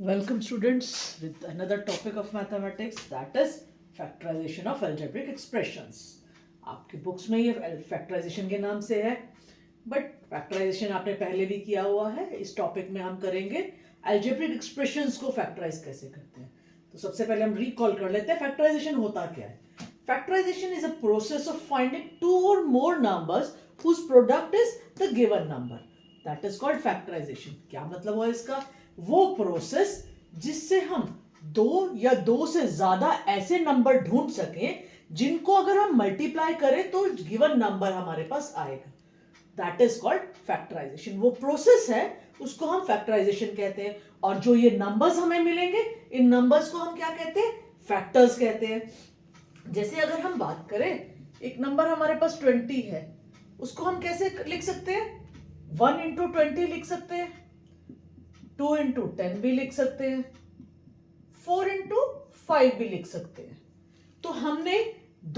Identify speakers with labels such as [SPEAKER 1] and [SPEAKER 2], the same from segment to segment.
[SPEAKER 1] Welcome students with another topic of mathematics, that is factorization of algebraic expressions. आपकी books में ये factorisation के नाम से है, बट फैक्टराइजेशन आपने पहले भी किया हुआ है. इस टॉपिक में हम करेंगे algebraic expressions को फैक्टराइज कैसे करते हैं. तो सबसे पहले हम रिकॉल कर लेते हैं फैक्टराइजेशन होता क्या है. Factorisation is a process of finding two or more numbers whose product is the given number. That is called factorization. क्या मतलब हुआ इसका? वो प्रोसेस जिससे हम दो या दो से ज्यादा ऐसे नंबर ढूंढ सकें जिनको अगर हम मल्टीप्लाई करें तो गिवन नंबर हमारे पास आएगा. That is called factorisation. वो प्रोसेस है उसको हम फैक्टराइजेशन कहते हैं. और जो ये नंबर्स हमें मिलेंगे इन नंबर्स को हम क्या कहते हैं? फैक्टर्स कहते हैं. जैसे अगर हम बात करें, एक नंबर हमारे पास 20 है, उसको हम कैसे लिख सकते हैं? 1 इंटू 20 लिख सकते हैं, 2 इंटू 10 भी लिख सकते हैं, 4 इंटू 5 भी लिख सकते हैं. तो हमने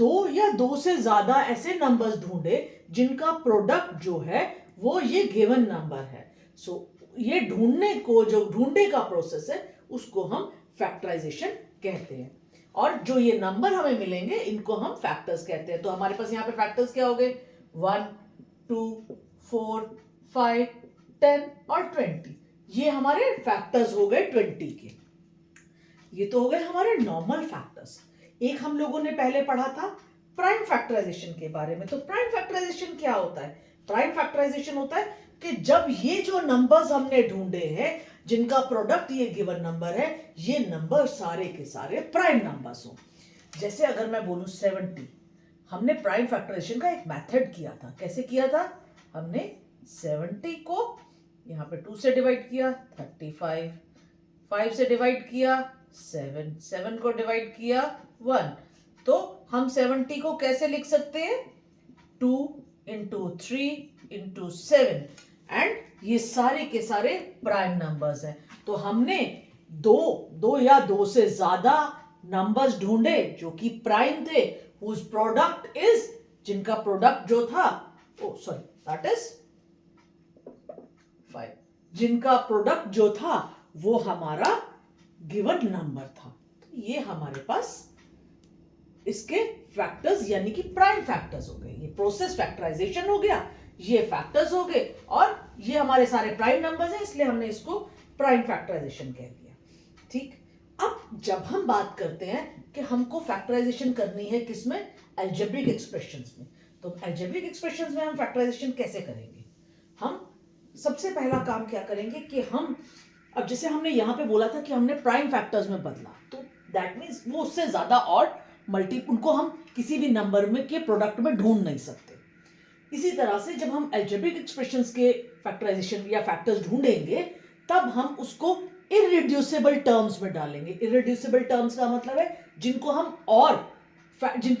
[SPEAKER 1] दो या दो से ज्यादा ऐसे नंबर्स ढूंढे जिनका प्रोडक्ट जो है वो ये गिवन नंबर है. सो ये ढूंढने को, जो ढूंढने का प्रोसेस है उसको हम फैक्टराइजेशन कहते हैं. और जो ये नंबर हमें मिलेंगे इनको हम फैक्टर्स कहते हैं. तो हमारे पास यहाँ पे फैक्टर्स क्या हो गए? 1, 2, 4, 5, 10 और 20. ये हमारे फैक्टर्स हो गए 20 के. ये तो हो गए हमारे नॉर्मल फैक्टर्स. एक हम लोगों ने पहले पढ़ा था प्राइम फैक्टराइजेशन के बारे में. तो प्राइम फैक्टराइजेशन क्या होता है? प्राइम फैक्टराइजेशन होता है कि जब ये जो नंबर्स हमने ढूंढे हैं जिनका प्रोडक्ट ये गिवन नंबर है, ये नंबर सारे के सारे प्राइम नंबर्स हो. जैसे अगर मैं बोलूं 70, हमने प्राइम फैक्टराइजेशन का एक मेथड किया था. कैसे किया था? हमने 70 को यहाँ पे 2 से डिवाइड किया, 35, 5 से डिवाइड किया, 7, 7 को डिवाइड किया, 1. तो हम 70 को कैसे लिख सकते हैं? 2 इंटू 3 इंटू 7. एंड ये सारे के सारे प्राइम नंबर्स हैं. तो हमने दो या दो से ज्यादा नंबर्स ढूंढे जो कि प्राइम थे, whose प्रोडक्ट इज, जिनका प्रोडक्ट जो था, दैट इज 5, जिनका प्रोडक्ट जो था वो हमारा गिवन नंबर था. तो ये हमारे पास इसके फैक्टर्स यानी कि प्राइम फैक्टर्स हो गए. ये प्रोसेस फैक्टराइजेशन हो गया, ये फैक्टर्स हो गए, और ये हमारे सारे प्राइम नंबर्स हैं, इसलिए हमने इसको प्राइम फैक्टराइजेशन कह दिया. ठीक. अब जब हम बात करते हैं कि हमको फैक्टराइजेशन करनी है किसमें? अलजेब्रिक एक्सप्रेशंस में. तो अलजेब्रिक एक्सप्रेशंस में हम फैक्टराइजेशन कैसे करेंगे? हम सबसे पहला काम क्या करेंगे कि हम, अब जैसे हमने यहां पे बोला था कि हमने प्राइम फैक्टर्स में बदला, तो दैट मींस वो उससे ज्यादा और उनको हम किसी भी नंबर में के प्रोडक्ट में ढूंढ नहीं सकते. इसी तरह से जब हम अलजेब्रिक एक्सप्रेशंस के फैक्टराइजेशन या फैक्टर्स ढूंढेंगे तब हम उसको इररिड्यूसिबल टर्म्स में डालेंगे. इररिड्यूसिबल टर्म्स का मतलब है जिनके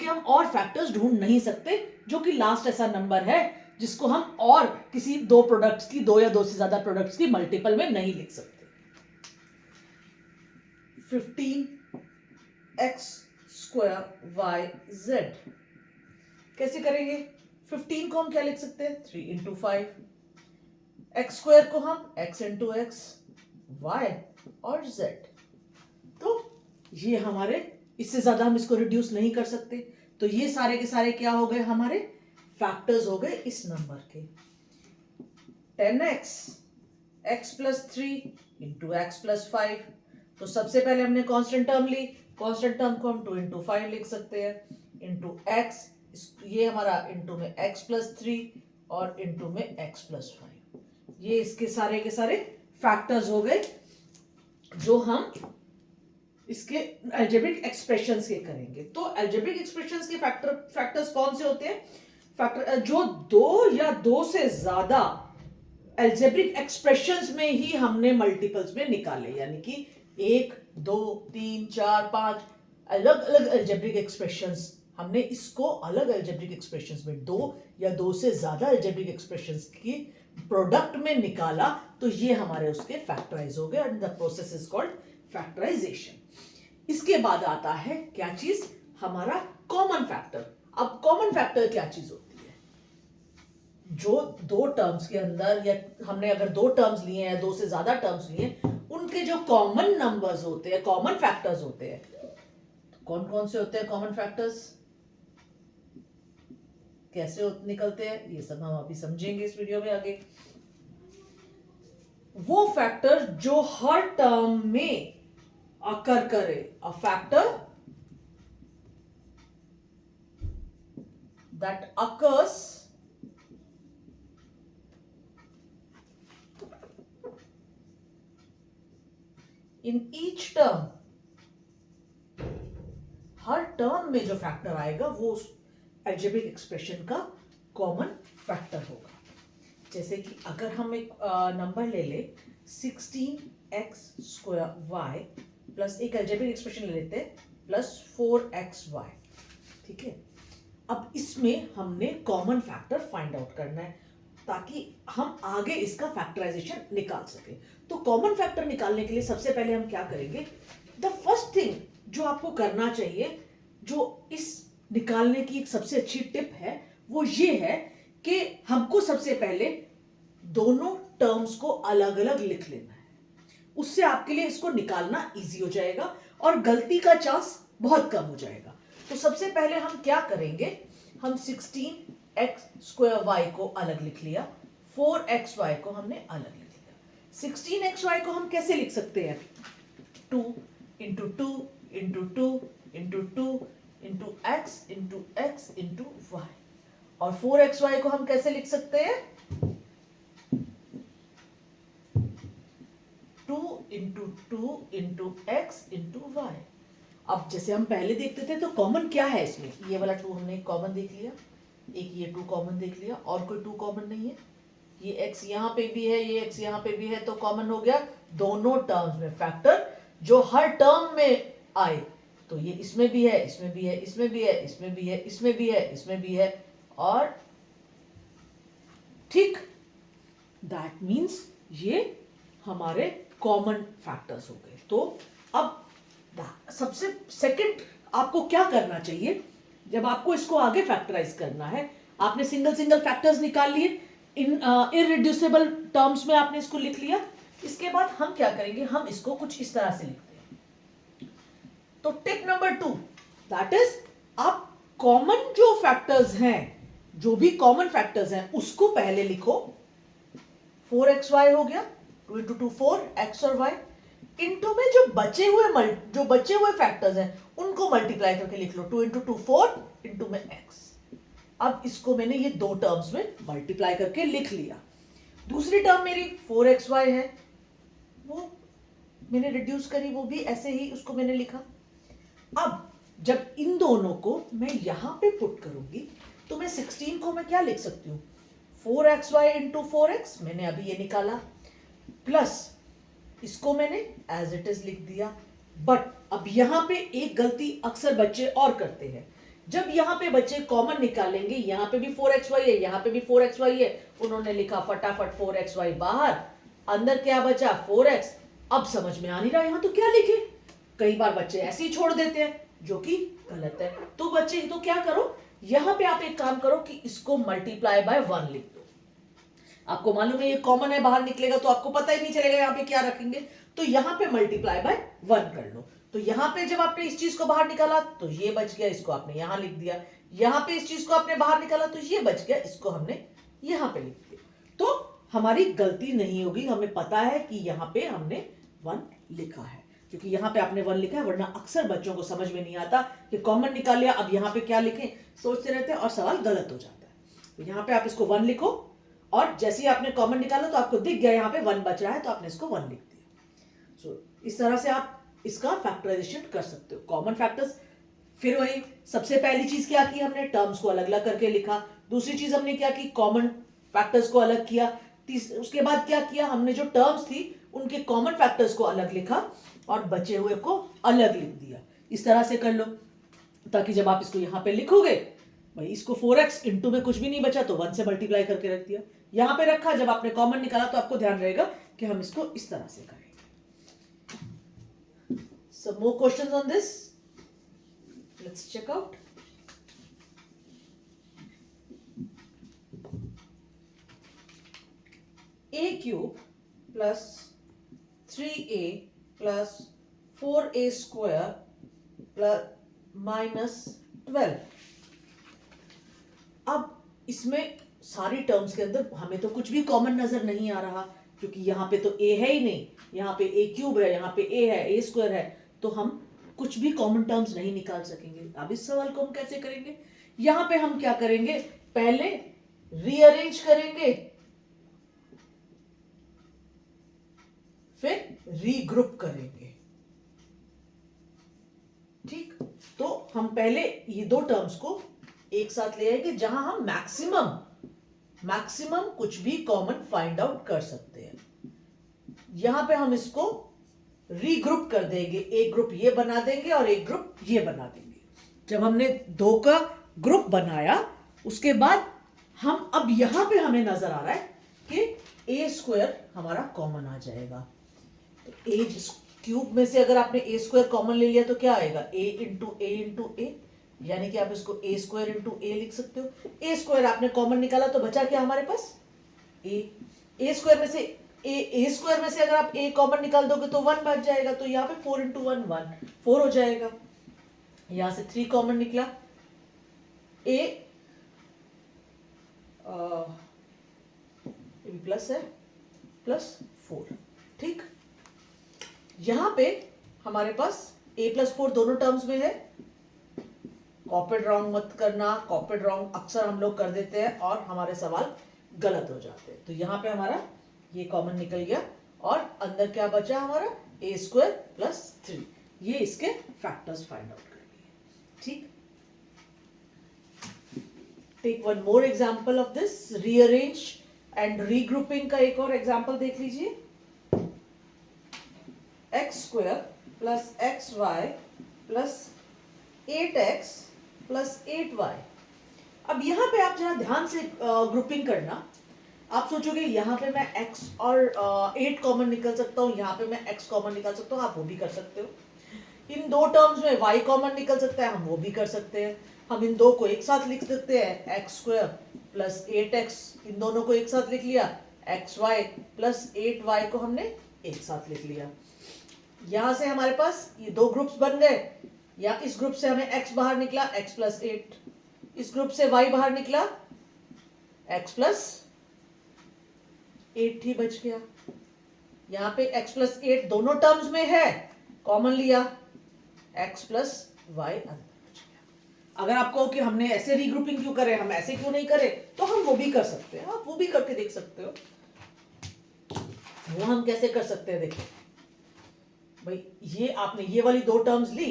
[SPEAKER 1] हम और फैक्टर्स ढूंढ नहीं सकते, जो कि लास्ट ऐसा नंबर है जिसको हम और किसी दो प्रोडक्ट्स की, दो या दो से ज्यादा प्रोडक्ट्स की मल्टीपल में नहीं लिख सकते. 15x स्क्वायर वाई जेड कैसे करेंगे? 15 को हम क्या लिख सकते हैं? 3 इंटू 5. एक्स स्क्वायर को हम x इंटू एक्स, वाई और z. तो ये हमारे, इससे ज्यादा हम इसको रिड्यूस नहीं कर सकते. तो ये सारे के सारे क्या हो गए? हमारे फैक्टर्स हो गए इस नंबर के. 10x, x plus 3 into x plus 5. तो सबसे पहले हमने कांस्टेंट टर्म ली. कांस्टेंट टर्म को हम 2 इंटू 5 लिख सकते हैं, इंटू एक्स, ये हमारा इंटू में x प्लस 3 और इंटू में x प्लस 5. ये इसके सारे के सारे फैक्टर्स हो गए जो हम इसके अलजेब्रिक एक्सप्रेशंस के करेंगे. तो अलजेब्रिक एक्सप्रेशंस के फैक्टर्स कौन से होते हैं? फैक्टर जो दो या दो से ज्यादा अलजेब्रिक एक्सप्रेशंस में ही हमने मल्टीपल्स में निकाले, यानी कि 1, 2, 3, 4, 5 अलग अलग अलजेब्रिक एक्सप्रेशंस, हमने इसको अलग अलजेब्रिक एक्सप्रेशंस में दो या दो से ज्यादा अलजेब्रिक एक्सप्रेशंस की प्रोडक्ट में निकाला, तो ये हमारे उसके फैक्टराइज हो गए. And the process is called factorisation. इसके बाद आता है क्या चीज? हमारा कॉमन फैक्टर. अब कॉमन फैक्टर क्या चीज होती है? जो दो टर्म्स के अंदर, या हमने अगर दो टर्म्स लिए हैं, दो से ज्यादा टर्म्स लिए हैं, उनके जो कॉमन नंबर्स होते हैं, कॉमन फैक्टर्स होते हैं, कौन कौन से होते हैं कॉमन फैक्टर्स, कैसे निकलते हैं, ये सब हम अभी समझेंगे इस वीडियो में आगे। वो फैक्टर जो हर टर्म में अकर करे, a factor that occurs in each term, her term में जो फैक्टर आएगा वो अलजेब्रिक एक्सप्रेशन का कॉमन फैक्टर होगा। जैसे कि अगर हम एक नंबर ले ले 16x² प्लस एक अलजेब्रिक एक्सप्रेशन ले लेते हैं प्लस 4xy, ठीक है। अब इसमें हमने कॉमन फैक्टर फाइंड आउट करना है ताकि हम आगे इसका फैक्टराइजेशन निकाल सके। तो कॉमन फैक्टर निकालने के लिए सबसे पहले हम क्या करेंगे, द फर्स्ट थिंग जो आपको करना चाहिए, जो इस निकालने की एक सबसे अच्छी टिप है, वो ये है कि हमको सबसे पहले दोनों टर्म्स को अलग अलग लिख लेना है। उससे आपके लिए इसको निकालना इजी हो जाएगा और गलती का चांस बहुत कम हो जाएगा। तो सबसे पहले हम क्या करेंगे, हम 16x² को अलग लिख लिया, 4xy को हमने अलग लिख लिया। 16xy को हम कैसे लिख सकते हैं, 2 into 2 into 2 into 2 into x into x into y। और 4xy को हम कैसे लिख सकते हैं, 2 into 2 into x into y। अब जैसे हम पहले देखते थे तो कॉमन क्या है इसमें, ये वाला 2 हमने कॉमन देख लिया, एक ये 2 कॉमन देख लिया, और कोई 2 कॉमन नहीं है, ये x यहां पे भी है, ये x यहां पे भी है, तो कॉमन हो गया दोनों टर्म्स में फैक्टर जो हर टर्म में आए। तो ये इसमें भी है, इसमें भी है, इसमें भी है, इसमें भी है, इसमें भी है, इसमें भी है, और ठीक, दैट मीन्स ये हमारे कॉमन फैक्टर्स हो गए। तो अब सबसे सेकंड आपको क्या करना चाहिए, जब आपको इसको आगे फैक्टराइज करना है, आपने सिंगल सिंगल फैक्टर्स निकाल लिए, इन इररिड्यूसिबल टर्म्स में आपने इसको लिख लिया। इसके बाद हम क्या करेंगे, हम इसको कुछ इस तरह से लिखते हैं। तो टिप नंबर 2 दैट इज, आप कॉमन जो फैक्टर्स हैं, जो भी कॉमन फैक्टर्स हैं उसको पहले लिखो। 4xy हो गया, 2 इंटू 2 4 x और y, इनटू में जो बचे हुए फैक्टर्स हैं उनको मल्टीप्लाई करके लिख लो, 2 इंटू 2 4 इंटू में x। अब इसको मैंने ये दो टर्म्स में मल्टीप्लाई करके लिख लिया। दूसरी टर्म मेरी 4xy है, वो मैंने रिड्यूस करी, वो भी ऐसे ही उसको मैंने लिखा। अब जब इन दोनों को मैं यहां पे पुट करूंगी तो मैं 16 को मैं क्या लिख सकती हूं, 4xy इंटू 4x मैंने अभी ये निकाला, प्लस इसको मैंने एज इट इज लिख दिया। बट अब यहां पे एक गलती अक्सर बच्चे और करते हैं, जब यहां पे बच्चे कॉमन निकालेंगे, यहां पे भी 4xy है, यहां पे भी 4xy है, उन्होंने लिखा फटाफट 4xy बाहर, अंदर क्या बचा 4x। अब समझ में आ नहीं रहा यहां तो क्या लिखे, कई बार बच्चे ऐसे ही छोड़ देते हैं जो कि गलत है। तो बच्चे तो क्या करो, यहां पे आप एक काम करो कि इसको मल्टीप्लाई बाय 1 लिख दो। आपको मालूम है ये कॉमन है, बाहर निकलेगा तो आपको पता ही नहीं चलेगा यहां पे क्या रखेंगे, तो यहां पे मल्टीप्लाई बाय 1 कर लो। तो यहां पे जब आपने इस चीज को बाहर निकाला तो ये बच गया, इसको आपने यहां लिख दिया, यहां पे इस चीज को आपने बाहर निकाला तो ये बच गया, इसको हमने यहां पे लिख दिया। तो हमारी गलती नहीं होगी, हमें पता है कि यहां पे हमने 1 लिखा है, क्योंकि यहां पे आपने 1 लिखा है। वरना अक्सर बच्चों को समझ में नहीं आता कि कॉमन निकाल लिया, अब यहां पे क्या लिखें, सोचते रहते हैं और सवाल गलत हो जाता है। तो यहां पे आप इसको 1 लिखो, और जैसे ही आपने कॉमन निकाला तो आपको दिख गया यहां पे 1 बच रहा है, तो आपने इसको 1 लिख दिया। सो इस तरह से आप इसका फैक्टराइजेशन कर सकते हो, कॉमन फैक्टर्स। फिर वही सबसे पहली चीज क्या की हमने, टर्म्स को अलग अलग करके लिखा। दूसरी चीज हमने क्या की, कॉमन फैक्टर्स को अलग किया। उसके बाद क्या किया हमने, जो टर्म्स थी उनके कॉमन फैक्टर्स को अलग लिखा और बचे हुए को अलग लिख दिया। इस तरह से कर लो, ताकि जब आप इसको यहां पे लिखोगे, भाई इसको 4x इंटू में कुछ भी नहीं बचा तो 1 से मल्टीप्लाई करके रख दिया, यहां पे रखा, जब आपने कॉमन निकाला तो आपको ध्यान रहेगा कि हम इसको इस तरह से करेंगे। Some more questions on this? Let's check out. A cube plus
[SPEAKER 2] 3a plus 4a square plus -12। अब इसमें सारी टर्म्स के अंदर हमें तो कुछ भी कॉमन नजर नहीं आ रहा, क्योंकि यहाँ पे तो a है ही नहीं, यहाँ पे a क्यूब है, यहाँ पे a है, a स्क्वायर है, तो हम कुछ भी कॉमन टर्म्स नहीं निकाल सकेंगे। अब इस सवाल को हम कैसे करेंगे? यहाँ पे हम क्या करेंगे, पहले रीअरेंज करेंगे, फिर रीग्रुप करेंगे। ठीक, तो हम पहले ये दो टर्म्स को एक साथ ले आएंगे जहां हम मैक्सिमम कुछ भी कॉमन फाइंड आउट कर सकते हैं। यहां पे हम इसको रीग्रुप कर देंगे, एक ग्रुप ये बना देंगे और एक ग्रुप ये बना देंगे। जब हमने दो का ग्रुप बनाया, उसके बाद हम अब यहां पे हमें नजर आ रहा है कि ए स्क्वायर हमारा कॉमन आ जाएगा। तो ए क्यूब में से अगर आपने ए स्क्वायर कॉमन ले लिया तो क्या आएगा, ए इंटू ए, यानी कि आप इसको ए स्क्वायर इंटू ए लिख सकते हो। ए स्क्वायर आपने कॉमन निकाला तो बचा क्या हमारे पास, ए स्क्वायर में से ए स्क्वायर में से अगर आप ए कॉमन निकाल दोगे तो 1 बच जाएगा, तो यहाँ पे 4 इंटू 1 4 हो जाएगा। यहां से 3 कॉमन निकला, ए प्लस है प्लस 4। ठीक, यहां पे हमारे पास a प्लस 4 दोनों टर्म्स में है। कॉपीड रॉन्ग मत करना, कॉपीड रॉन्ग अक्सर हम लोग कर देते हैं और हमारे सवाल गलत हो जाते हैं। तो यहाँ पे हमारा ये कॉमन निकल गया और अंदर क्या बचा हमारा, a स्क्वायर प्लस 3। ये इसके फैक्टर्स फाइंड आउट कर लिए। ठीक, take one more example of this rearrange and regrouping का एक और एग्जाम्पल देख लीजिए। X square plus x y plus 8x plus 8y। अब यहां पे आप जरा ध्यान से ग्रुपिंग करना। आप सोचोगे यहाँ पे मैं x और 8 कॉमन निकल सकता हूँ, यहाँ पे मैं x कॉमन निकाल सकता हूँ, आप वो भी कर सकते हो। इन दो टर्म्स में y कॉमन निकल सकता है, हम वो भी कर सकते हैं। हम इन दो को एक साथ लिख सकते हैं, एक्स स्क्वायर प्लस 8x, इन दोनों को एक साथ लिख लिया, एक्स वाई प्लस 8y को हमने एक साथ लिख लिया। यहां से हमारे पास ये दो ग्रुप्स बन गए, या इस ग्रुप से हमें x बाहर निकला x प्लस 8, इस ग्रुप से y बाहर निकला x प्लस 8 ही बच गया। यहाँ पे x प्लस 8 दोनों टर्म्स में है, कॉमन लिया, x प्लस वाई अंदर बच गया। अगर आपको कि हमने ऐसे रीग्रुपिंग क्यों करे, हम ऐसे क्यों नहीं करे, तो हम वो भी कर सकते हैं, आप वो भी करके देख सकते हो। वो हम कैसे कर सकते हैं, देखिए भाई, ये आपने ये वाली दो टर्म्स ली,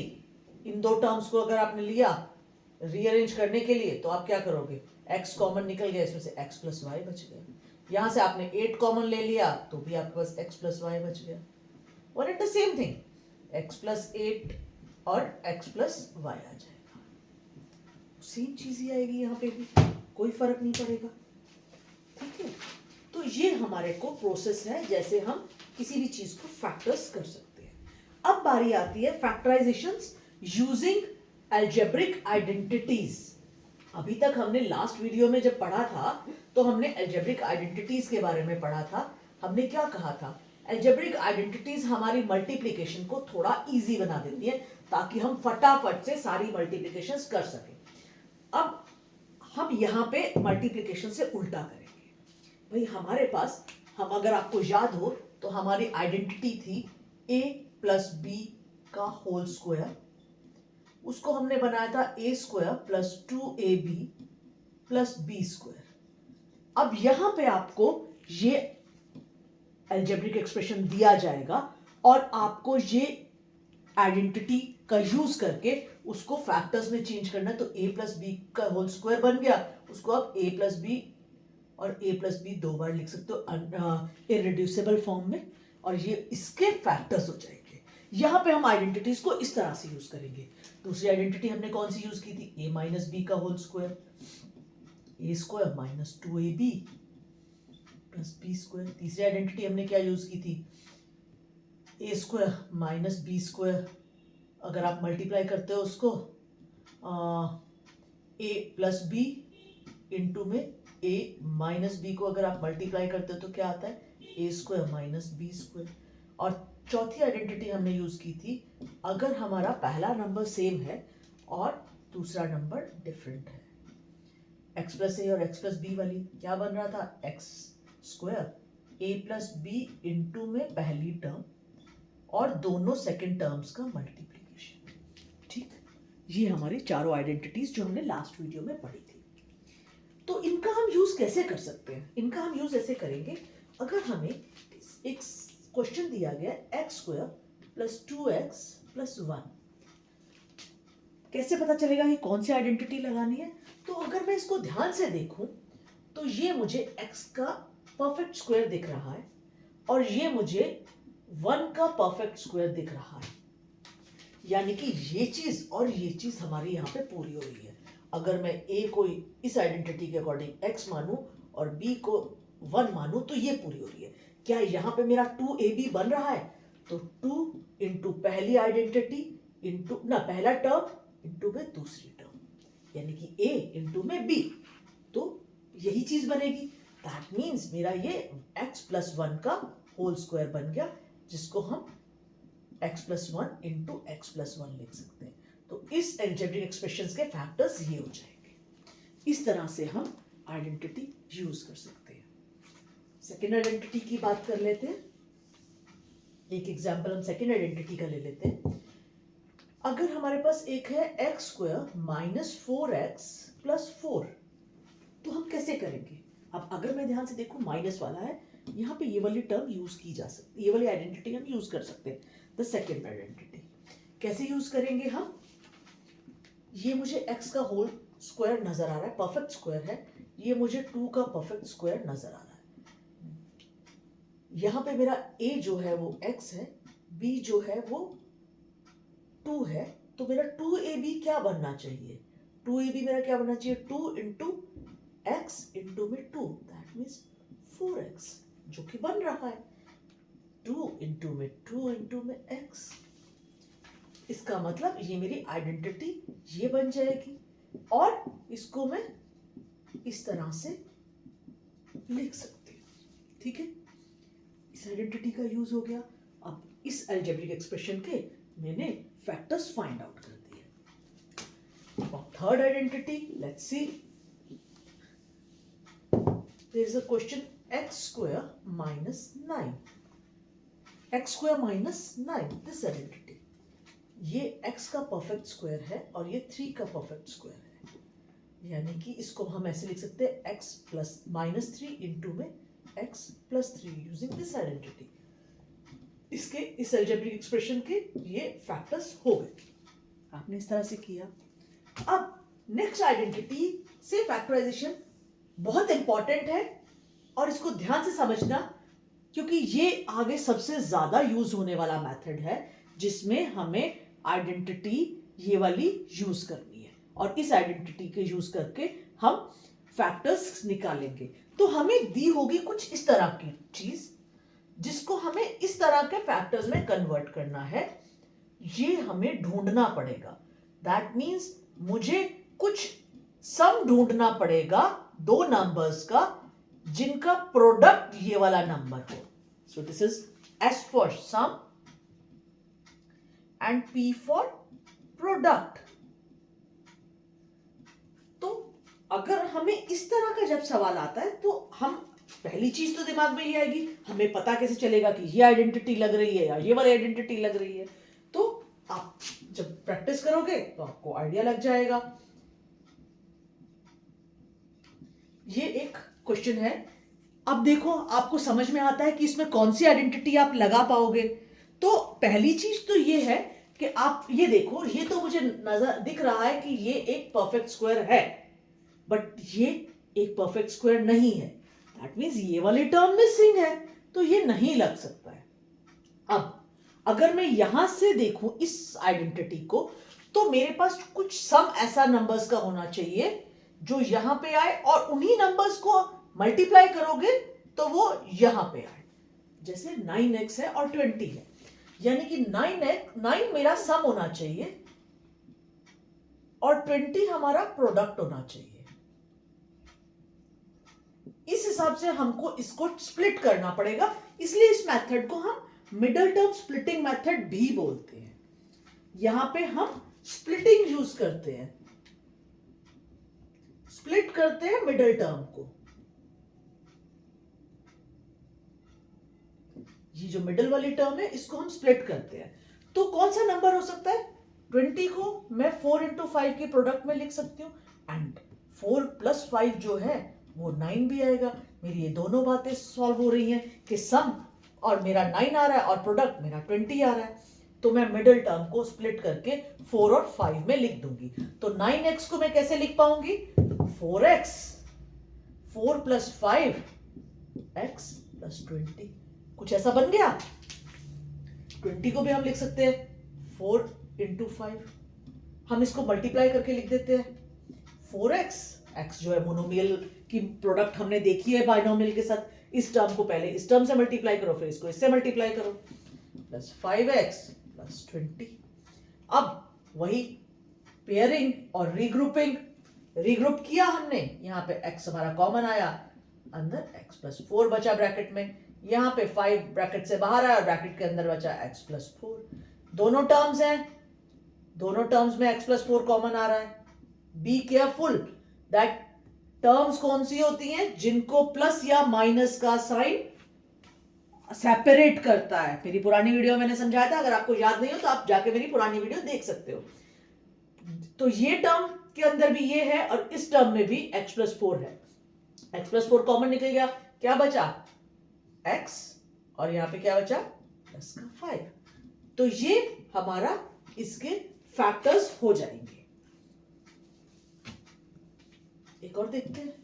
[SPEAKER 2] इन दो टर्म्स को अगर आपने लिया रीअरेंज करने के लिए, तो आप क्या करोगे, x कॉमन निकल गया, इसमें से x प्लस वाई बच गया। यहां से आपने 8 कॉमन ले लिया तो भी आपके पास x प्लस वाई बच गया। One and the same thing, x plus 8 और x प्लस वाई आ जाएगा, सेम चीज ही आएगी, यहाँ पे भी कोई फर्क नहीं पड़ेगा। ठीक है, तो ये हमारे को प्रोसेस है जैसे हम किसी भी चीज को फैक्टर्स कर सकते हैं। अब बारी आती है फैक्टराइजेशंस यूजिंग अलजेब्रिक आइडेंटिटीज। अभी तक हमने लास्ट वीडियो में जब पढ़ा था तो हमने अलजेब्रिक आइडेंटिटीज के बारे में पढ़ा था। हमने क्या कहा था, अलजेब्रिक आइडेंटिटीज हमारी मल्टीप्लिकेशन को थोड़ा इजी बना देती है ताकि हम फटाफट से सारी मल्टीप्लिकेशंस कर सकें। अब हम यहाँ पे मल्टीप्लिकेशन से उल्टा करेंगे। भाई हमारे पास, हम अगर आपको याद हो तो हमारी आइडेंटिटी थी a प्लस बी का होल स्क्वायर, उसको हमने बनाया था a square plus 2ab plus b square. अब यहां पे आपको ये अलजेब्रिक एक्सप्रेशन दिया जाएगा और आपको ये आइडेंटिटी का यूज करके उसको फैक्टर्स में चेंज करना है। तो a प्लस बी का होल स्क्वायर बन गया, उसको आप a प्लस बी और a प्लस बी दो बार लिख सकते हो इररिड्यूसिबल फॉर्म में, और ये इसके फैक्टर्स हो जाएंगे। यहां पे हम आइडेंटिटीज को इस तरह से यूज करेंगे। दूसरी आइडेंटिटी हमने कौन सी यूज की थी, a माइनस बी का whole square, a square minus 2ab plus b square. तीसरी आइडेंटिटी हमने क्या यूज की थी, a square minus b square, अगर आप मल्टीप्लाई करते हो उसको a प्लस बी इंटू में a माइनस बी को अगर आप मल्टीप्लाई करते हो तो क्या आता है, a square minus b square. और चौथी आइडेंटिटी हमने यूज की थी अगर हमारा पहला नंबर सेम है और दूसरा नंबर डिफरेंट है। एक्स प्लस ए और एक्स प्लस बी वाली क्या बन रहा था, एक्स स्क्वायर ए प्लस बी इंटू में पहली टर्म और दोनों सेकंड टर्म्स का मल्टीप्लीकेशन। ठीक, ये हमारी चारों आइडेंटिटीज जो हमने लास्ट वीडियो में पढ़ी थी। तो इनका हम यूज कैसे कर सकते हैं? इनका हम यूज ऐसे करेंगे, अगर हमें एक क्वेश्चन दिया गया x square plus 2x plus 1, कैसे पता चलेगा कि कौन सी आइडेंटिटी लगानी है? तो अगर मैं इसको ध्यान से देखूं तो ये मुझे x का परफेक्ट स्क्वायर दिख रहा है और ये मुझे 1 का परफेक्ट स्क्वायर दिख रहा है, यानी कि ये चीज और ये चीज हमारी यहाँ पे पूरी हो रही है। अगर मैं a को इस आइडेंटिटी के अकॉर्डिंग x मानूं और b को 1 मानूं तो ये पूरी हो रही है। क्या यहाँ पे मेरा 2ab बन रहा है? तो 2 इंटू पहली आइडेंटिटी इंटू ना पहला टर्म इंटू में दूसरी टर्म, यानी कि a इंटू में b, तो यही चीज बनेगी। दैट मीन्स मेरा ये x प्लस 1 का होल स्क्वायर बन गया, जिसको हम x plus 1 into x plus 1 लिख सकते हैं। तो इस अलजेब्रिक एक्सप्रेशंस के फैक्टर्स ये हो जाएंगे। इस तरह से हम आइडेंटिटी यूज कर सकते हैं। सेकेंड आइडेंटिटी की बात कर लेते हैं। एक एग्जांपल हम सेकेंड आइडेंटिटी का ले लेते हैं। अगर हमारे पास एक है x square minus 4x plus 4, तो हम कैसे करेंगे? अब अगर मैं ध्यान से देखूं माइनस वाला है, यहाँ पे ये वाली टर्म यूज की जा सकती है, ये वाली आइडेंटिटी हम यूज कर सकते हैं। द सेकेंड आइडेंटिटी कैसे यूज करेंगे हम? ये मुझे x का होल स्क्वायर नजर आ रहा है, परफेक्ट स्क्वायर है, ये मुझे 2 का परफेक्ट स्क्वायर नजर आ रहा है। यहाँ पे मेरा a जो है वो x है, b जो है वो 2 है, तो मेरा 2ab क्या बनना चाहिए? 2ab मेरा क्या बनना चाहिए? 2 इंटू एक्स इंटू में 2, दैट मीन्स 4x, जो कि बन रहा है 2 इंटू में 2 इंटू में x। इसका मतलब ये मेरी आइडेंटिटी ये बन जाएगी और इसको मैं इस तरह से लिख सकती हूँ। ठीक है, इस आइडेंटिटी का यूज हो गया। अब इस अलजेब्रिक एक्सप्रेशन के मैंने फैक्टर्स फाइंड आउट कर दिए। और third identity, let's see, there is a question x square minus 9, x square minus 9, this identity, ये x का परफेक्ट स्क्वायर है और ये 3 का परफेक्ट स्क्वायर है, यानी कि इसको हम ऐसे लिख सकते हैं x प्लस माइनस 3 इंटू में x plus 3 using this identity. इसके इस अलजेब्रिक एक्सप्रेशन के ये फैक्टर्स हो गए। आपने इस तरह से किया। अब नेक्स्ट आइडेंटिटी से फैक्टराइजेशन बहुत इंपॉर्टेंट है और इसको ध्यान से समझना, क्योंकि ये आगे सबसे ज्यादा यूज होने वाला मेथड है जिसमें हमें आइडेंटिटी ये वाली यूज करनी है और इस आइडेंटिटी के यूज करके हम फैक्टर्स निकालेंगे। तो हमें दी होगी कुछ इस तरह की चीज जिसको हमें इस तरह के फैक्टर्स में कन्वर्ट करना है, ये हमें ढूंढना पड़ेगा। दैट मीन्स मुझे कुछ सम ढूंढना पड़ेगा दो नंबर्स का जिनका प्रोडक्ट ये वाला नंबर हो। So this is S for sum and P for product. तो अगर हमें इस तरह का जब सवाल आता है तो हम पहली चीज तो दिमाग में ये आएगी, हमें पता कैसे चलेगा कि ये आइडेंटिटी लग रही है या ये वाली आइडेंटिटी लग रही है। तो आप जब प्रैक्टिस करोगे तो आपको आइडिया लग जाएगा। ये एक क्वेश्चन है। अब देखो आपको समझ में आता है कि इसमें कौन सी आइडेंटिटी आप लगा पाओगे। तो पहली चीज तो ये है कि आप ये देखो, ये तो मुझे नजर दिख रहा है कि ये एक परफेक्ट स्क्वायर है, बट ये एक परफेक्ट स्क्वायर नहीं है। दैट मीन्स ये वाली टर्म मिसिंग है, तो ये नहीं लग सकता है। अब अगर मैं यहां से देखूं इस आइडेंटिटी को, तो मेरे पास कुछ सम ऐसा नंबर्स का होना चाहिए जो यहां पे आए और उन्हीं नंबर्स को मल्टीप्लाई करोगे तो वो यहां पे आए। जैसे 9x है और 20 है, यानी कि 9 मेरा सम होना चाहिए और 20 हमारा प्रोडक्ट होना चाहिए। इस हिसाब से हमको इसको स्प्लिट करना पड़ेगा, इसलिए इस मेथड को हम मिडल टर्म स्प्लिटिंग मेथड भी बोलते हैं। यहां पे हम स्प्लिटिंग यूज करते हैं, स्प्लिट करते हैं मिडल टर्म को। ये जो मिडल वाली टर्म है इसको हम स्प्लिट करते हैं। तो कौन सा नंबर हो सकता है? 20 को मैं 4 इंटू 5 की प्रोडक्ट में लिख सकती हूँ, एंड 4 प्लस 5 जो है वो 9 भी आएगा। मेरी ये दोनों बातें सॉल्व हो रही हैं कि सम और मेरा 9 आ रहा है और प्रोडक्ट मेरा 20 आ रहा है। तो मैं मिडल टर्म को स्प्लिट करके 4 और 5 में लिख दूंगी। तो 9x को मैं कैसे लिख पाऊंगी? 4x, 4 प्लस 5 x प्लस 20, कुछ ऐसा बन गया। 20 को भी हम लिख सकते हैं 4 इंटू 5, हम इसको मल्टीप्लाई करके लिख देते हैं 4x, x जो है मोनोमियल की प्रोडक्ट हमने देखी है बाइनोमियल के साथ। इस टर्म को पहले इस टर्म से मल्टीप्लाई करो, फिर इसको इससे मल्टीप्लाई करो, प्लस 5x प्लस 20। अब वही पेयरिंग और रीग्रुपिंग, रीग्रुप किया हमने, यहाँ पे x हमारा कॉमन आया, अंदर x प्लस 4 बचा ब्रैकेट में, यहाँ पे 5 ब्रैकेट से बाहर आया और ब्रैकेट के अंदर बचा x प्लस 4। दोनों टर्म्स हैं, दोनों टर्म्स में x प्लस 4 कॉमन आ रहा है। बी केयरफुल दैट टर्म्स कौन सी होती हैं जिनको प्लस या माइनस का साइन सेपरेट करता है। मेरी पुरानी वीडियो मैंने समझाया था, अगर आपको याद नहीं हो तो आप जाके मेरी पुरानी वीडियो देख सकते हो। तो ये टर्म के अंदर भी ये है और इस टर्म में भी x प्लस 4 है। x प्लस 4 कॉमन निकल गया, क्या बचा? x, और यहां पे क्या बचा? प्लस का 5। तो ये हमारा इसके फैक्टर्स हो जाएंगे। एक और देखते हैं।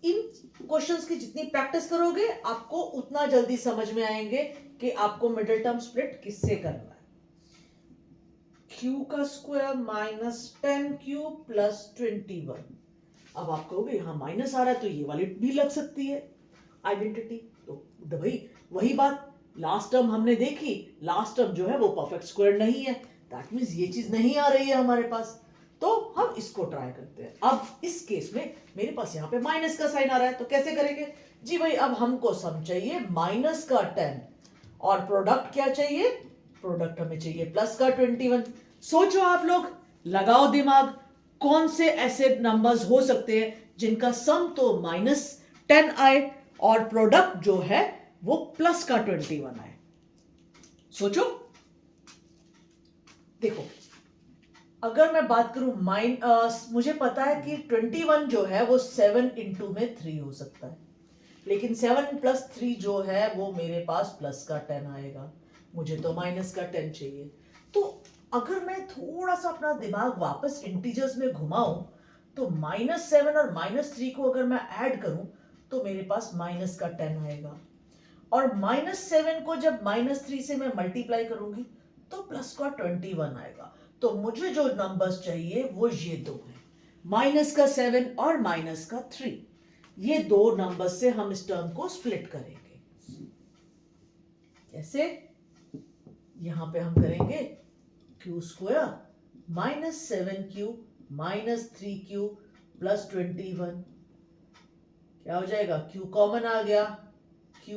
[SPEAKER 2] इन क्वेश्चंस की जितनी प्रैक्टिस करोगे आपको उतना जल्दी समझ में आएंगे कि आपको मिडिल टर्म स्प्लिट किससे करना है। q का स्क्वायर माइनस 10q प्लस 21। अब आप कहोगे यहां माइनस आ रहा है तो ये वाली भी लग सकती है आइडेंटिटी। तो भाई वही बात लास्ट टर्म हमने देखी, लास्ट टर्म जो है वो परफेक्ट स्क्वायर नहीं है, दैट मींस ये चीज नहीं आ रही है हमारे पास, तो हम इसको ट्राई करते हैं। अब इस केस में मेरे पास यहाँ पे माइनस का साइन आ रहा है, तो कैसे करेंगे जी भाई? अब हमको सम चाहिए माइनस का 10 और प्रोडक्ट क्या चाहिए? प्रोडक्ट हमें चाहिए प्लस का 21। सोचो आप लोग, लगाओ दिमाग, कौन से ऐसे नंबर्स हो सकते हैं जिनका सम तो माइनस 10 आए और प्रोडक्ट जो है वो प्लस का 21 आए? सोचो। देखो, अगर मैं बात करूं मुझे पता है कि 21 जो है वो 7 इंटू में 3 हो सकता है, लेकिन 7 प्लस 3 जो है वो मेरे पास प्लस का 10 आएगा, मुझे तो माइनस का 10 चाहिए। तो अगर मैं थोड़ा सा अपना दिमाग वापस इंटीजर्स में घुमाऊं तो -7 और -3 को अगर मैं ऐड करूं तो मेरे पास माइनस का 10 आएगा, और -7 को जब -3 से मैं मल्टीप्लाई करूंगी तो प्लस का 21 आएगा। तो मुझे जो नंबर्स चाहिए वो ये दो हैं, माइनस का 7 और माइनस का 3। ये दो नंबर्स से हम इस टर्म को स्प्लिट करेंगे। कैसे? यहां पे हम करेंगे q square minus 7q minus 3q plus 21। क्या हो जाएगा? q कॉमन आ गया, q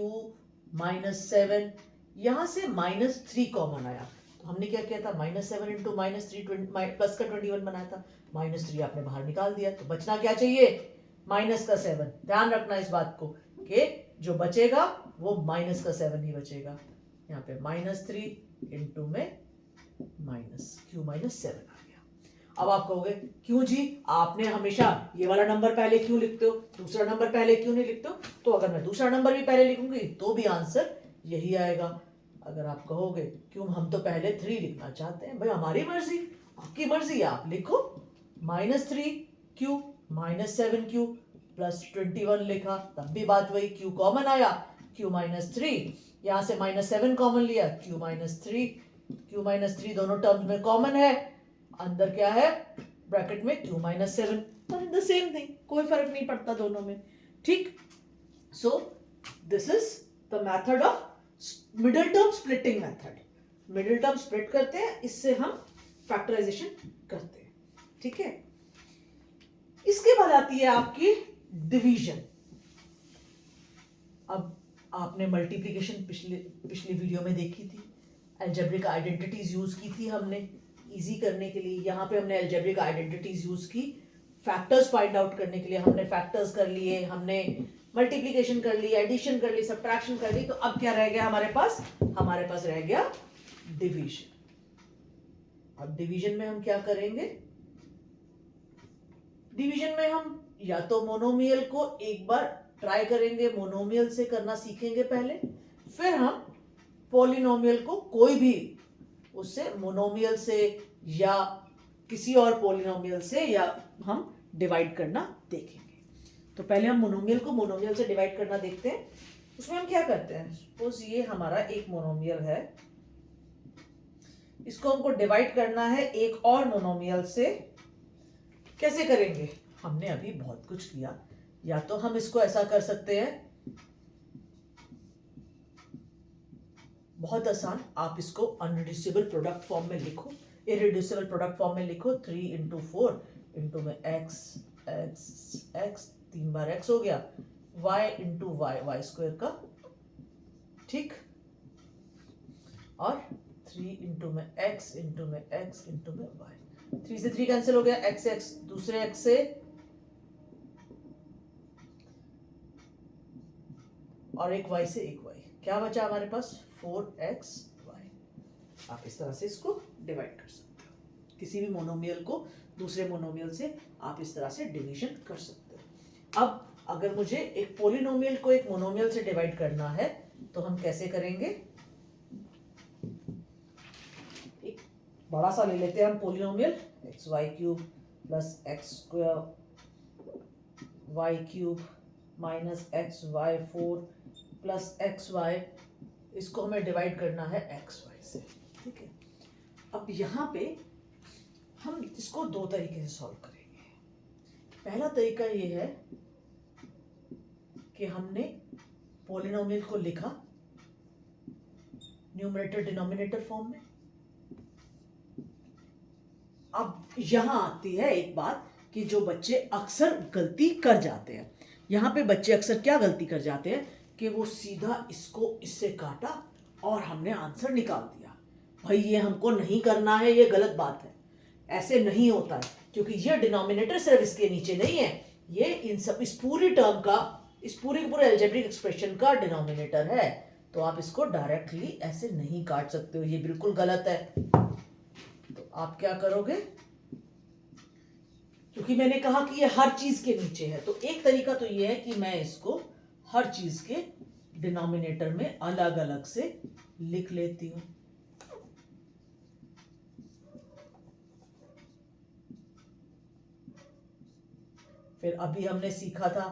[SPEAKER 2] माइनस 7, यहां से -3 कॉमन आया, तो हमने क्या किया था? -7 इंटू -3 प्लस का 21 बनाया था, -3 आपने बाहर निकाल दिया, तो बचना क्या चाहिए? माइनस का 7। ध्यान रखना इस बात को कि जो बचेगा वो माइनस का 7 ही बचेगा। यहाँ पे -3 इंटू में q -7 आ गया। अब आप कहोगे क्यों जी, आपने हमेशा ये वाला नंबर पहले क्यों लिखते हो, दूसरा नंबर पहले क्यों नहीं लिखते हो? तो अगर मैं दूसरा नंबर भी पहले लिखूंगी तो भी आंसर यही आएगा। अगर आप कहोगे क्यों हम तो पहले 3 लिखना चाहते हैं, भाई हमारी मर्जी, आपकी मर्जी, आप लिखो -3q -7q प्लस 21 लिखा, तब भी बात वही, q कॉमन आया, q -3, यहां से -7 कॉमन लिया, q -3 दोनों टर्म्स में कॉमन है, अंदर क्या है ब्रैकेट में q -7, द सेम थिंग, कोई फर्क नहीं पड़ता दोनों में। ठीक, सो this is the method of middle term splitting method. Middle term split करते हैं, इससे हम फैक्टराइजेशन करते हैं। ठीक है, इसके बाद आती है आपकी डिवीजन। अब आपने मल्टीप्लिकेशन पिछली वीडियो में देखी थी, अलजेब्रिक आइडेंटिटीज यूज की थी हमने इजी करने के लिए। यहाँ पे हमने अलजेब्रिक आइडेंटिटीज यूज की फैक्टर्स फाइंड आउट करने के लिए। हमने फैक्टर्स कर लिए, हमने मल्टीप्लिकेशन कर ली, एडिशन कर ली, सब्ट्रैक्शन कर ली। तो अब क्या रह गया हमारे पास? हमारे पास रह गया डिवीजन। अब डिवीजन में हम क्या करेंगे? डिवीजन में हम या तो मोनोमियल को एक बार ट्राई करेंगे, मोनोमियल से करना सीखेंगे पहले, फिर हम पॉलिनोमियल को कोई भी उससे मोनोमियल से या किसी और पॉलिनोमियल से या हम डिवाइड करना देखेंगे। तो पहले हम मोनोमियल को मोनोमियल से डिवाइड करना देखते हैं। उसमें हम क्या करते हैं? सपोज ये हमारा एक मोनोमियल है, इसको हमको डिवाइड करना है एक और मोनोमियल से। कैसे करेंगे? हमने अभी बहुत कुछ किया। या तो हम इसको ऐसा कर सकते हैं, बहुत आसान, आप इसको अनरिड्यूसिबल प्रोडक्ट फॉर्म में लिखो, इरिड्यूसिबल प्रोडक्ट फॉर्म में लिखो। 3 इंटू 4 इंटू में x x x 3 बार x हो गया, y into y y square का, ठीक, और 3 इंटू में x इंटू में x इंटू में y। 3 से 3 कैंसिल हो गया, x x दूसरे x से, और एक y से एक y। क्या बचा हमारे पास? 4xy। आप इस तरह से इसको डिवाइड कर सकते हो। किसी भी मोनोमियल को दूसरे मोनोमियल से आप इस तरह से डिवीजन कर सकते हो। अब अगर मुझे एक पॉलिनोमियल को एक मोनोमियल से डिवाइड करना है तो हम कैसे करेंगे? एक बड़ा सा ले लेते हैं हम polynomial, xy³ plus x² y³ minus xy4 plus xy। इसको हमें डिवाइड करना है xy से, ठीक है। अब यहाँ पे हम इसको दो तरीके से सॉल्व करेंगे। पहला तरीका ये है कि हमने पॉलिनोमियल को लिखा न्यूमरेटर डिनोमिनेटर फॉर्म में। अब यहां आती है एक बात कि जो बच्चे अक्सर गलती कर जाते हैं। यहाँ पे बच्चे अक्सर क्या गलती कर जाते हैं कि वो सीधा इसको इससे काटा और हमने आंसर निकाल दिया। भाई ये हमको नहीं करना है, ये गलत बात है, ऐसे नहीं होता है, क्योंकि ये डिनोमिनेटर सिर्फ इसके नीचे नहीं है, ये इन सब इस पूरी टर्म का, इस पूरे अलजेब्रिक एक्सप्रेशन का डिनोमिनेटर है। तो आप इसको डायरेक्टली ऐसे नहीं काट सकते हो, ये बिल्कुल गलत है। तो आप क्या करोगे? क्योंकि मैंने कहा कि ये हर चीज के नीचे है, तो एक तरीका तो ये है कि मैं इसको हर चीज के डिनोमिनेटर में अलग अलग से लिख लेती हूं। फिर अभी हमने सीखा था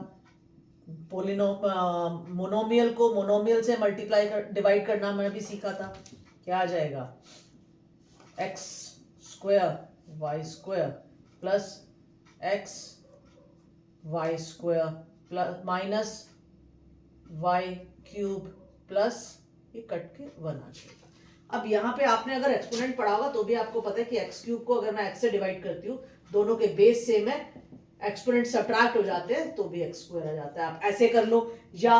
[SPEAKER 2] मोनोमियल को मोनोमियल से मल्टीप्लाई डिवाइड करना, हमने भी सीखा था। क्या आ जाएगा? x² y² plus xy² plus minus y³ plus, ये कट के 1 आ जाएगा। अब यहाँ पे आपने अगर एक्सपोनेंट पढ़ा होगा तो भी आपको पता है कि x³ को अगर मैं x से डिवाइड करती हूँ, दोनों के बेस सेम है, एक्सपोनेंट सब्ट्रैक्ट हो जाते हैं तो भी x² आ जाता है। आप ऐसे कर लो, या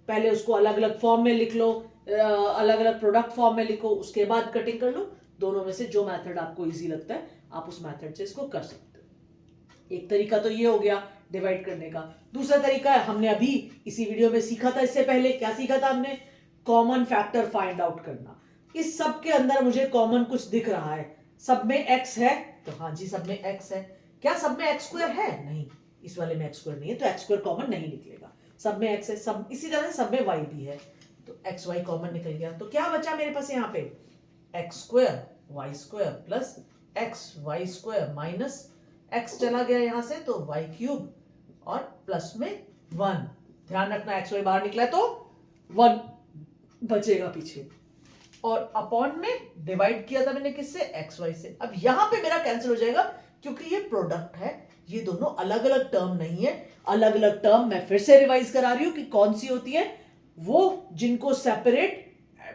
[SPEAKER 2] पहले उसको अलग अलग फॉर्म में लिख लो, अलग अलग प्रोडक्ट फॉर्म में लिखो, उसके बाद कटिंग कर लो। दोनों में से जो मेथड आपको इजी लगता है आप उस मेथड से इसको कर सकते हो। एक तरीका तो ये हो गया डिवाइड करने का। दूसरा तरीका है, हमने अभी इसी वीडियो में सीखा था, इससे पहले क्या सीखा था हमने? कॉमन फैक्टर फाइंड आउट करना। इस सब के अंदर मुझे कॉमन कुछ दिख रहा है, सब में x है, तो हाँ जी सब में x है। क्या सब में x² है? नहीं, इस वाले में x² नहीं है, तो x² कॉमन नहीं निकलेगा। सब में x है, सब इसी तरह से सब में y भी है, तो xy कॉमन निकल गया। तो क्या बचा मेरे पास यहाँ पे? x² y² plus xy² minus x चला गया यहाँ से तो y³ और प्लस में 1। ध्यान रखना xy बाहर निकला है तो 1 बचेगा पीछे, और अपॉन में डिवाइड किया था मैंने किससे? xy से। अब यहां पे मेरा कैंसिल हो जाएगा क्योंकि ये प्रोडक्ट है, ये दोनों अलग अलग टर्म नहीं है। अलग अलग टर्म मैं फिर से रिवाइज करा रही हूं कि कौन सी होती है, वो जिनको सेपरेट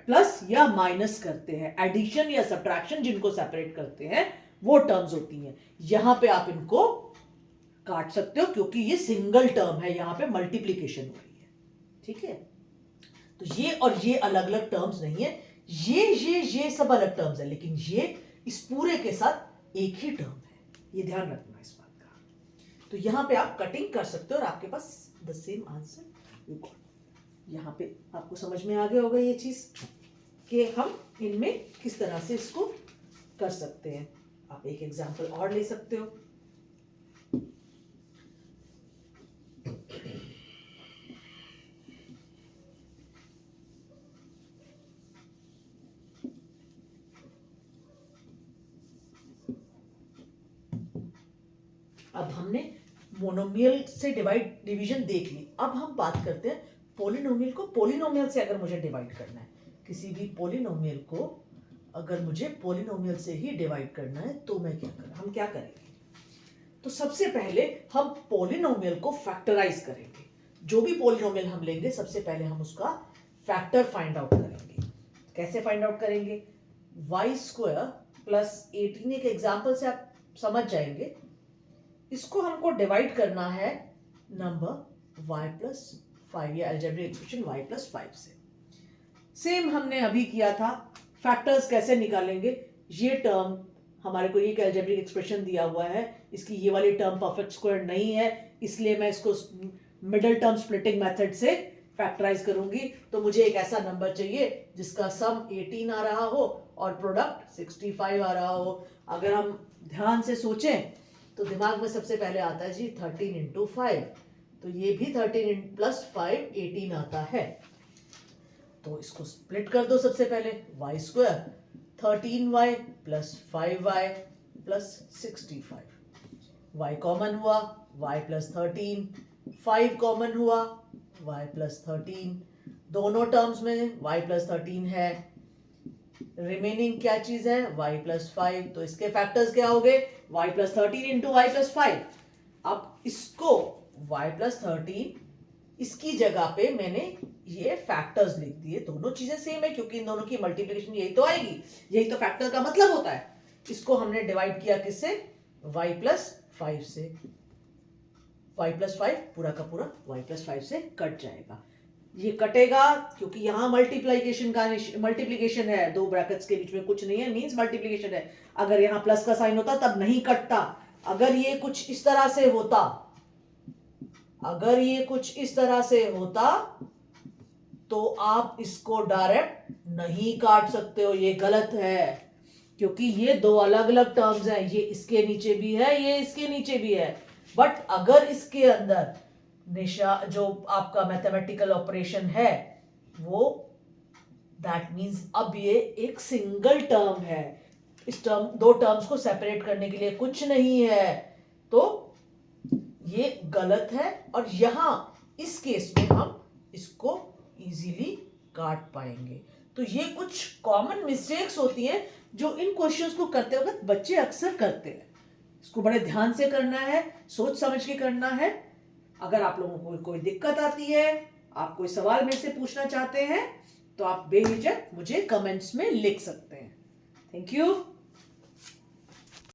[SPEAKER 2] प्लस या माइनस करते हैं, एडिशन या सब्ट्रैक्शन जिनको सेपरेट करते हैं वो टर्म्स होती हैं। यहां पे आप इनको काट सकते हो क्योंकि ये सिंगल टर्म है, यहां पे मल्टीप्लीकेशन हो रही है, ठीक है। तो ये और ये अलग अलग टर्म्स नहीं है, ये सब अलग टर्म्स है, लेकिन ये इस पूरे के साथ एक ही टर्म है, ये ध्यान रखना इस बात का। तो यहां पे आप कटिंग कर सकते हो और आपके पास the same answer you got. यहां पे आपको समझ में आ गया होगा ये चीज कि हम इनमें किस तरह से इसको कर सकते हैं। आप एक एग्जांपल और ले सकते हो। अब हमने मोनोमियल से डिवीजन देख ली। अब हम बात करते हैं पोलिनोमियल को। पोलिनोमियल से अगर मुझे डिवाइड करना है, किसी भी पोलिनोमियल को अगर मुझे पोलिनोमियल से ही डिवाइड करना है तो मैं क्या करूं, हम क्या करेंगे? तो सबसे पहले हम पोलिनोमियल को फैक्टराइज करेंगे। जो भी पोलिनोमियल हम लेंगे सबसे पहले हम उसका फैक्टर फाइंड आउट करेंगे। कैसे फाइंड आउट करेंगे? वाई स्क्वायर प्लस 18 एक एग्जाम्पल से आप समझ जाएंगे। इसको हमको डिवाइड करना है नंबर y प्लस 5 या अलजेब्रिक एक्सप्रेशन y प्लस 5 से। सेम हमने अभी किया था। फैक्टर्स कैसे निकालेंगे? ये टर्म हमारे को एक अलजेब्रिक एक्सप्रेशन दिया हुआ है, इसकी ये वाली टर्म परफेक्ट स्क्वायर नहीं है, इसलिए मैं इसको मिडिल टर्म स्प्लिटिंग मेथड से फैक्टराइज करूंगी। तो मुझे एक ऐसा नंबर चाहिए जिसका सम 18 आ रहा हो और प्रोडक्ट 65 आ रहा हो। अगर हम ध्यान से सोचें तो दिमाग में सबसे पहले आता है जी 13 इंटू 5, तो ये भी 13 प्लस 5 18 आता है। तो इसको स्प्लिट कर दो सबसे पहले। Y square 13y plus 5y plus 65, y common हुआ y प्लस 13, 5 कॉमन हुआ y प्लस 13, दोनों टर्म्स में y प्लस 13 है, रिमेनिंग क्या चीज है? y plus 5। तो इसके फैक्टर्स क्या हो गए? y plus 13 into y plus 5। अब इसको y प्लस 13 इसकी जगह पे मैंने ये फैक्टर्स लिख दिए। दोनों चीजें सेम है क्योंकि इन दोनों की मल्टीप्लिकेशन यही तो आएगी, यही तो फैक्टर का मतलब होता है। इसको हमने डिवाइड किया किससे? y प्लस 5 से। y प्लस 5 पूरा का पूरा y प्लस 5 से कट जाएगा। ये कटेगा क्योंकि यहाँ मल्टीप्लिकेशन है, दो ब्रैकेट्स के बीच में कुछ नहीं है, मींस मल्टीप्लिकेशन है। अगर यहाँ प्लस का साइन होता तब नहीं कटता। अगर ये कुछ इस तरह से होता, अगर ये कुछ इस तरह से होता तो आप इसको डायरेक्ट नहीं काट सकते हो, ये गलत है क्योंकि ये दो अलग अलग टर्म्स हैं, ये इसके नीचे भी है, ये इसके नीचे भी है। बट अगर इसके अंदर निशा जो आपका मैथमेटिकल ऑपरेशन है वो दैट मींस अब ये एक सिंगल टर्म है, इस टर्म दो टर्म्स को सेपरेट करने के लिए कुछ नहीं है, तो ये गलत है। और यहां इस केस में हम इसको इजीली काट पाएंगे। तो ये कुछ कॉमन मिस्टेक्स होती हैं जो इन क्वेश्चंस को करते वक्त बच्चे अक्सर करते हैं। इसको बड़े ध्यान से करना है, सोच समझ के करना है। अगर आप लोगों को कोई दिक्कत आती है, आप कोई सवाल मेरे से पूछना चाहते हैं तो आप बेहिचक मुझे कमेंट्स में लिख सकते हैं। Thank you.